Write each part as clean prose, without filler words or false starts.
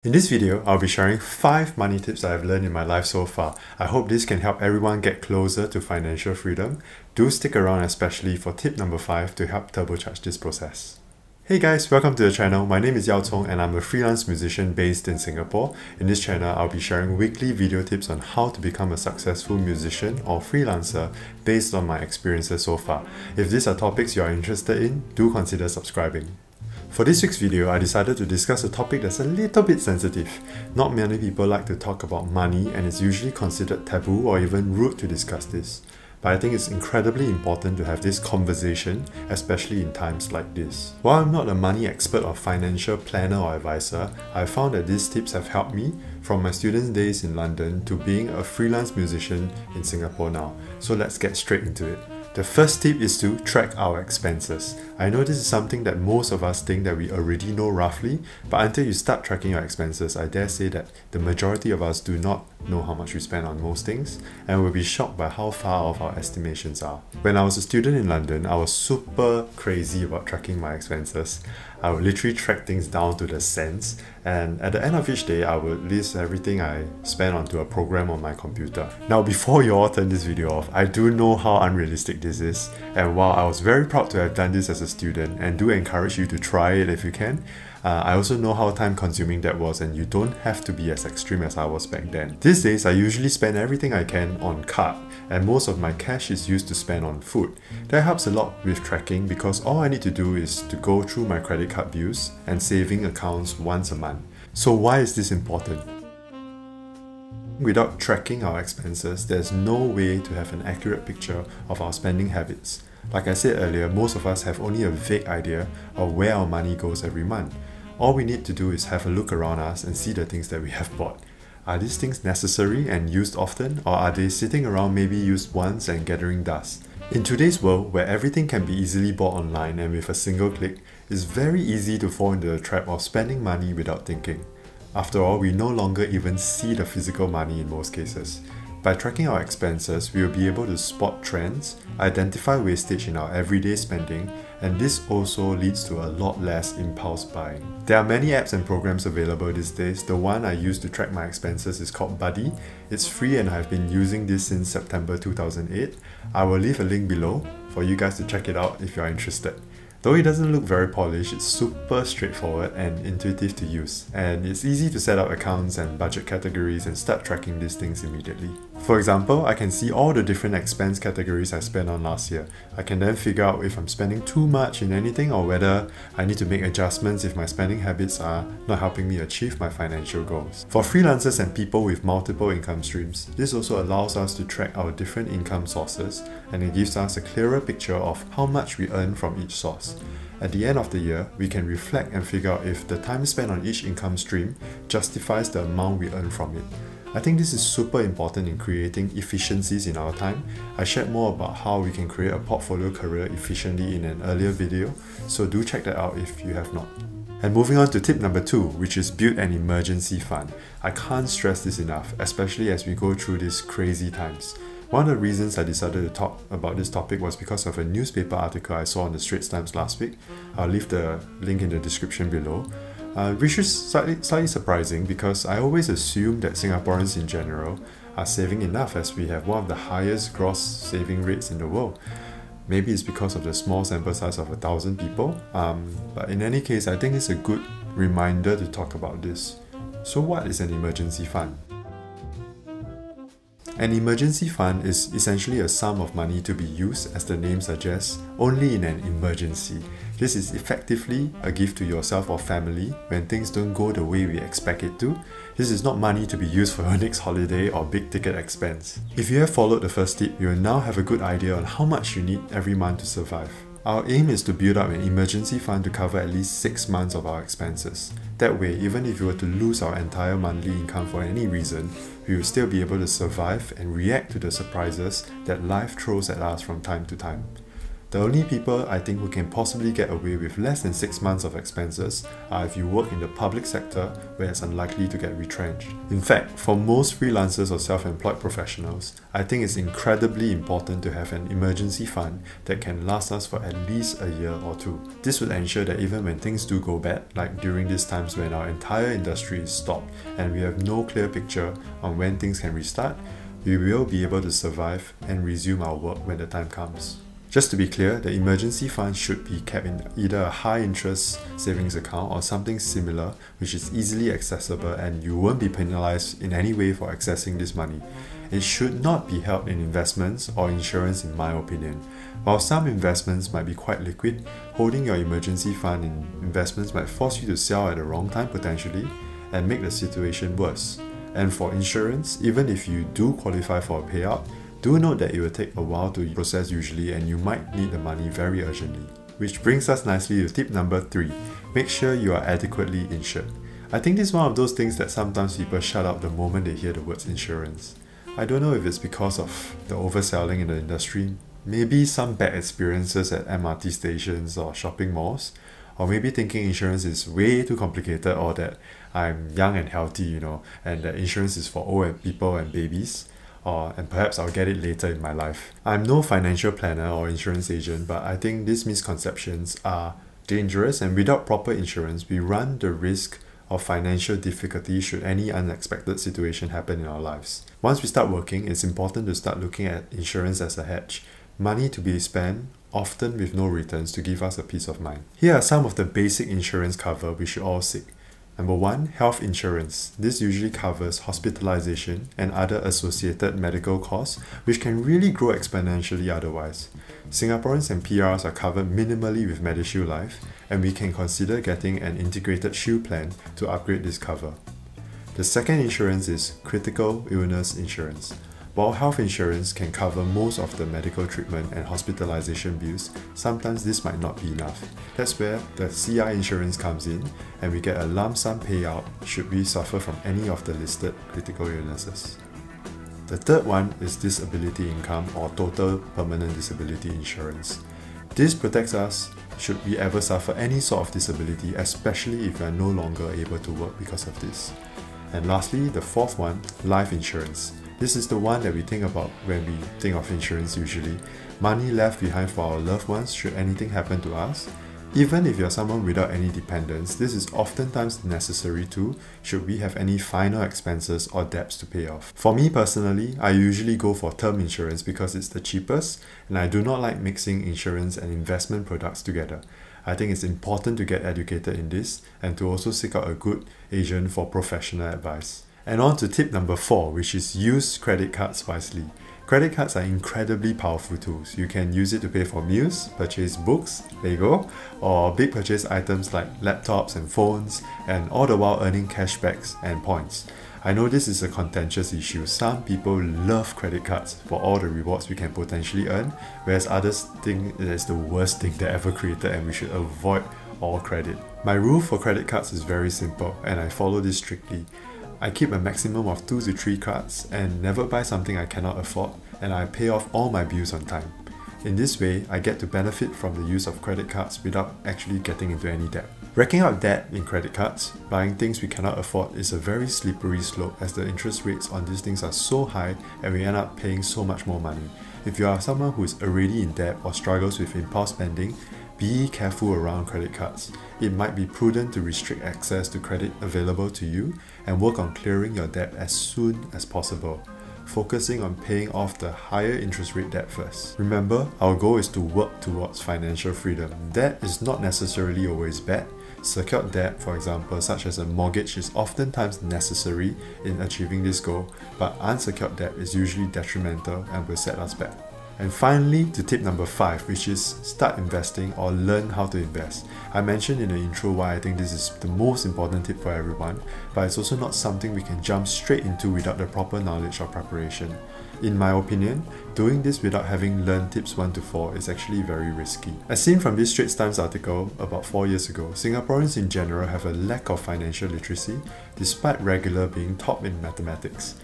In this video, I'll be sharing 5 money tips that I've learned in my life so far. I hope this can help everyone get closer to financial freedom. Do stick around especially for tip number 5 to help turbocharge this process. Hey guys, welcome to the channel. My name is Yao Cong and I'm a freelance musician based in Singapore. In this channel, I'll be sharing weekly video tips on how to become a successful musician or freelancer based on my experiences so far. If these are topics you are interested in, do consider subscribing. For this week's video, I decided to discuss a topic that's a little bit sensitive. Not many people like to talk about money and it's usually considered taboo or even rude to discuss this. But I think it's incredibly important to have this conversation, especially in times like this. While I'm not a money expert or financial planner or advisor, I found that these tips have helped me from my student days in London to being a freelance musician in Singapore now. So let's get straight into it. The first tip is to track our expenses. I know this is something that most of us think that we already know roughly, but until you start tracking your expenses, I dare say that the majority of us do not know how much we spend on most things and will be shocked by how far off our estimations are. When I was a student in London, I was super crazy about tracking my expenses. I would literally track things down to the cents, and at the end of each day, I would list everything I spent onto a program on my computer. Now, before you all turn this video off, I do know how unrealistic this is, and while I was very proud to have done this as a student and do encourage you to try it if you can, I also know how time consuming that was, and you don't have to be as extreme as I was back then. These days, I usually spend everything I can on card, and most of my cash is used to spend on food. That helps a lot with tracking because all I need to do is to go through my credit card bills and saving accounts once a month. So why is this important? Without tracking our expenses, there's no way to have an accurate picture of our spending habits. Like I said earlier, most of us have only a vague idea of where our money goes every month. All we need to do is have a look around us and see the things that we have bought. Are these things necessary and used often, or are they sitting around maybe used once and gathering dust? In today's world, where everything can be easily bought online and with a single click, it's very easy to fall into the trap of spending money without thinking. After all, we no longer even see the physical money in most cases. By tracking our expenses, we will be able to spot trends, identify wastage in our everyday spending, and this also leads to a lot less impulse buying. There are many apps and programs available these days. The one I use to track my expenses is called Buddi. It's free and I've been using this since September 2008. I will leave a link below for you guys to check it out if you are interested. Though it doesn't look very polished, it's super straightforward and intuitive to use, and it's easy to set up accounts and budget categories and start tracking these things immediately. For example, I can see all the different expense categories I spent on last year. I can then figure out if I'm spending too much in anything or whether I need to make adjustments if my spending habits are not helping me achieve my financial goals. For freelancers and people with multiple income streams, this also allows us to track our different income sources, and it gives us a clearer picture of how much we earn from each source. At the end of the year, we can reflect and figure out if the time spent on each income stream justifies the amount we earn from it. I think this is super important in creating efficiencies in our time. I shared more about how we can create a portfolio career efficiently in an earlier video, so do check that out if you have not. And moving on to tip number 2, which is build an emergency fund. I can't stress this enough, especially as we go through these crazy times. One of the reasons I decided to talk about this topic was because of a newspaper article I saw on the Straits Times last week. I'll leave the link in the description below. Which is slightly surprising because I always assumed that Singaporeans in general are saving enough as we have one of the highest gross saving rates in the world. Maybe it's because of the small sample size of 1,000 people, but in any case, I think it's a good reminder to talk about this. So what is an emergency fund? An emergency fund is essentially a sum of money to be used, as the name suggests, only in an emergency. This is effectively a gift to yourself or family when things don't go the way we expect it to. This is not money to be used for your next holiday or big ticket expense. If you have followed the first tip, you will now have a good idea on how much you need every month to survive. Our aim is to build up an emergency fund to cover at least 6 months of our expenses. That way, even if we were to lose our entire monthly income for any reason, we will still be able to survive and react to the surprises that life throws at us from time to time. The only people I think who can possibly get away with less than 6 months of expenses are if you work in the public sector where it's unlikely to get retrenched. In fact, for most freelancers or self-employed professionals, I think it's incredibly important to have an emergency fund that can last us for at least a year or two. This would ensure that even when things do go bad, like during these times when our entire industry is stopped and we have no clear picture on when things can restart, we will be able to survive and resume our work when the time comes. Just to be clear, the emergency fund should be kept in either a high interest savings account or something similar which is easily accessible and you won't be penalized in any way for accessing this money. It should not be held in investments or insurance in my opinion. While some investments might be quite liquid, holding your emergency fund in investments might force you to sell at the wrong time potentially and make the situation worse. And for insurance, even if you do qualify for a payout, do note that it will take a while to process usually and you might need the money very urgently. Which brings us nicely to tip number 3. Make sure you are adequately insured. I think this is one of those things that sometimes people shut up the moment they hear the words insurance. I don't know if it's because of the overselling in the industry, maybe some bad experiences at MRT stations or shopping malls, or maybe thinking insurance is way too complicated or that I'm young and healthy, and that insurance is for old people and babies. And perhaps I'll get it later in my life. I'm no financial planner or insurance agent, but I think these misconceptions are dangerous, and without proper insurance, we run the risk of financial difficulty should any unexpected situation happen in our lives. Once we start working, it's important to start looking at insurance as a hedge. Money to be spent, often with no returns, to give us a peace of mind. Here are some of the basic insurance cover we should all seek. Number 1, health insurance. This usually covers hospitalization and other associated medical costs, which can really grow exponentially otherwise. Singaporeans and PRs are covered minimally with MediShield Life, and we can consider getting an integrated shield plan to upgrade this cover. The second insurance is critical illness insurance. While health insurance can cover most of the medical treatment and hospitalization bills, sometimes this might not be enough. That's where the CI insurance comes in, and we get a lump sum payout should we suffer from any of the listed critical illnesses. The third one is disability income or total permanent disability insurance. This protects us should we ever suffer any sort of disability, especially if we are no longer able to work because of this. And lastly, the fourth one, life insurance. This is the one that we think about when we think of insurance usually. Money left behind for our loved ones should anything happen to us. Even if you're someone without any dependents, this is oftentimes necessary too should we have any final expenses or debts to pay off. For me personally, I usually go for term insurance because it's the cheapest, and I do not like mixing insurance and investment products together. I think it's important to get educated in this and to also seek out a good agent for professional advice. And on to tip number 4, which is use credit cards wisely. Credit cards are incredibly powerful tools. You can use it to pay for meals, purchase books, Lego, or big purchase items like laptops and phones, and all the while earning cashbacks and points. I know this is a contentious issue. Some people love credit cards for all the rewards we can potentially earn, whereas others think it is the worst thing they ever created and we should avoid all credit. My rule for credit cards is very simple, and I follow this strictly. I keep a maximum of 2 to 3 cards and never buy something I cannot afford, and I pay off all my bills on time. In this way, I get to benefit from the use of credit cards without actually getting into any debt. Racking up debt in credit cards, buying things we cannot afford, is a very slippery slope as the interest rates on these things are so high and we end up paying so much more money. If you are someone who is already in debt or struggles with impulse spending, be careful around credit cards. It might be prudent to restrict access to credit available to you and work on clearing your debt as soon as possible, focusing on paying off the higher interest rate debt first. Remember, our goal is to work towards financial freedom. Debt is not necessarily always bad. Secured debt, for example, such as a mortgage, is oftentimes necessary in achieving this goal, but unsecured debt is usually detrimental and will set us back. And finally, to tip number 5, which is start investing or learn how to invest. I mentioned in the intro why I think this is the most important tip for everyone, but it's also not something we can jump straight into without the proper knowledge or preparation. In my opinion, doing this without having learned tips 1 to 4 is actually very risky. As seen from this Straits Times article about 4 years ago, Singaporeans in general have a lack of financial literacy, despite regular being top in mathematics.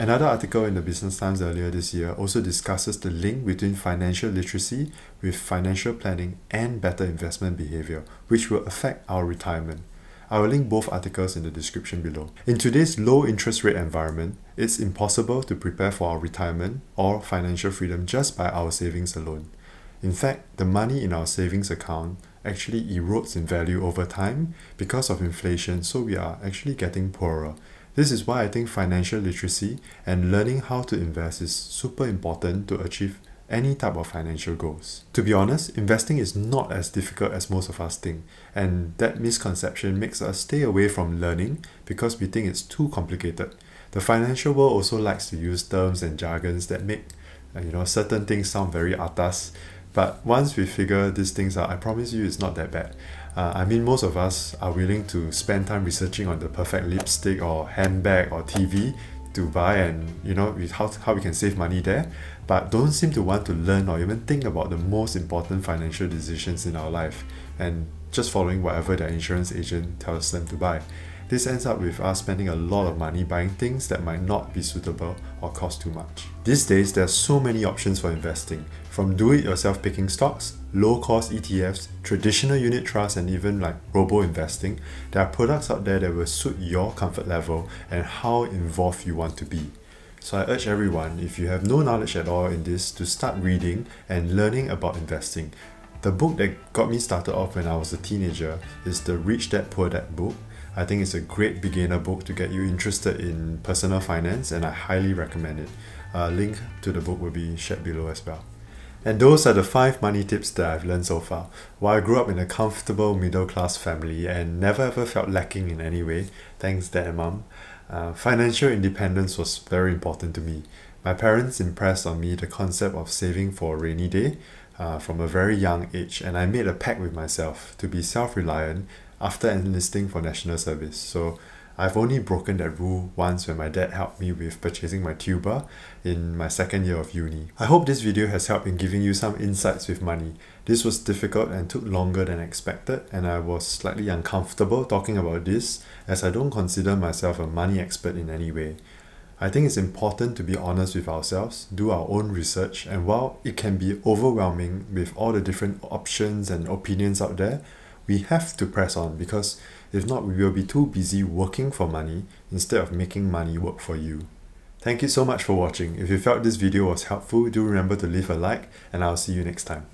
Another article in the Business Times earlier this year also discusses the link between financial literacy with financial planning and better investment behavior, which will affect our retirement. I will link both articles in the description below. In today's low interest rate environment, it's impossible to prepare for our retirement or financial freedom just by our savings alone. In fact, the money in our savings account actually erodes in value over time because of inflation, so we are actually getting poorer. This is why I think financial literacy and learning how to invest is super important to achieve any type of financial goals. To be honest, investing is not as difficult as most of us think, and that misconception makes us stay away from learning because we think it's too complicated. The financial world also likes to use terms and jargons that make certain things sound very atas, but once we figure these things out, I promise you it's not that bad. Most of us are willing to spend time researching on the perfect lipstick or handbag or TV to buy, and how we can save money there, but don't seem to want to learn or even think about the most important financial decisions in our life and just following whatever their insurance agent tells them to buy. This ends up with us spending a lot of money buying things that might not be suitable or cost too much. These days, there are so many options for investing, from do-it-yourself picking stocks, low-cost ETFs, traditional unit trusts, and even like robo-investing. There are products out there that will suit your comfort level and how involved you want to be. So I urge everyone, if you have no knowledge at all in this, to start reading and learning about investing. The book that got me started off when I was a teenager is the Rich Dad Poor Dad book. I think it's a great beginner book to get you interested in personal finance, and I highly recommend it. Link to the book will be shared below as well. And those are the 5 money tips that I've learned so far. While I grew up in a comfortable middle-class family and never ever felt lacking in any way, thanks Dad and Mum, financial independence was very important to me. My parents impressed on me the concept of saving for a rainy day from a very young age, and I made a pact with myself to be self-reliant after enlisting for national service. So I've only broken that rule once when my dad helped me with purchasing my tuba in my second year of uni. I hope this video has helped in giving you some insights with money. This was difficult and took longer than expected, and I was slightly uncomfortable talking about this as I don't consider myself a money expert in any way. I think it's important to be honest with ourselves, do our own research, and while it can be overwhelming with all the different options and opinions out there, we have to press on, because if not, we will be too busy working for money instead of making money work for you. Thank you so much for watching. If you felt this video was helpful, do remember to leave a like, and I'll see you next time.